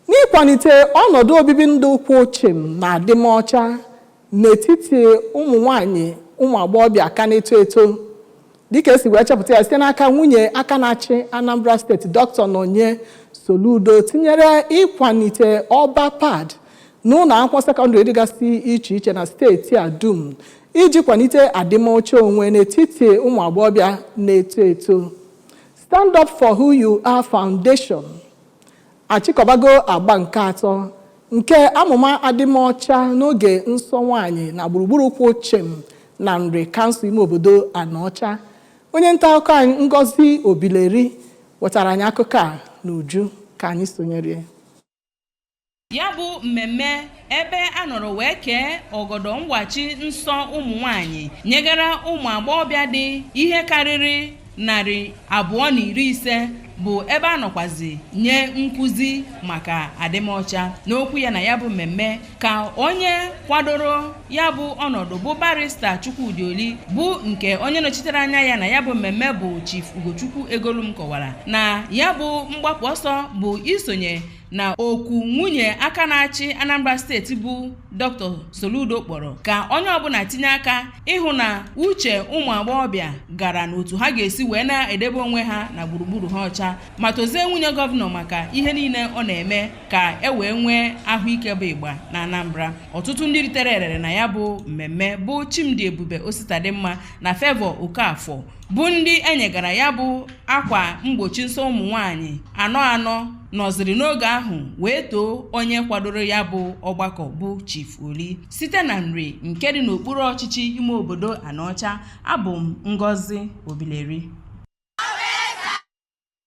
n'ịkwalite ọnọdụ obibi ndụ kwụ chịm na adịmọcha n'etiti ụmụ nwanyị ụmụ agbọghọbịa aka na-eto eto dịka esi wee chepụta ya site n'aka nwunye aka na-achị Anambra steeti Dr. Nonye Soludo, tinyere ịkwalite ọba pad n'ụlọ akwụkwọ sekọndịrị dịgasị iche iche na steeti a dum iji kwalite adịmọcha onwe n'etiti ụmụ agbọghọbịa na-eto eto. Stand Up for Who You Are Foundation achịkọbago agba nke atọ nke amụma adịmọcha n'oge Nsonwanyi na gburugburu kwụ chịm na nri kansụl ime obodo Anọcha. Onye nta akụkọ anyị Ngozi Obileri wetara anyị akụkọ a n'uju ka anyị sonyere. Ya bụ mmemme ebe a nọrọ wee kee ọgọdọ mgbachi nsọ ụmụ nwanyị nyegara ụmụ agbọghọbịa dị ihe karịrị 250 bụ ebe a nọkwazi nye nkụzi maka adịmọcha. N'okwu ya na ya bụ mmemme ka onye kwadoro ya bụ ọnọdụ bụ barista Chukwudịoli bụ nke onye nọchitere anya ya na ya bụ mmemme bụ Chief Ugochukwu Egolum kọwara na ya bụ mgbapụ ọsọ bụ isonye na okwu nwunye aka na-achị Anambra steeti bụ Dr. Soludo kpọrọ ka onye ọbụla tinye aka ịhụ na uche ụmụ agbọghọbịa gara n'otu ha ga-esi wee na-edebe onwe ha na gburugburu ha ọcha ma tozie nwunye gọvanọ maka ihe niile ọ na-eme ka e wee nwee ahụike bụ ịgba na Anambra. Ọtụtụ ndị ritere erere na ya bụ mmemme bụ Chimdi Ebube Ositadimma na Favour Okafọ bụ ndị enyegara ya bụ akwa mgbochi nsọ ụmụ nwanyị anọ nọziri n'oge ahụ wee too onye kwadoro ya bụ ọgbakọ bụ Chief Oli site na nri nke dị n'okpuru ọchịchị ime obodo Anọcha. Abụ m Ngozi Obileri.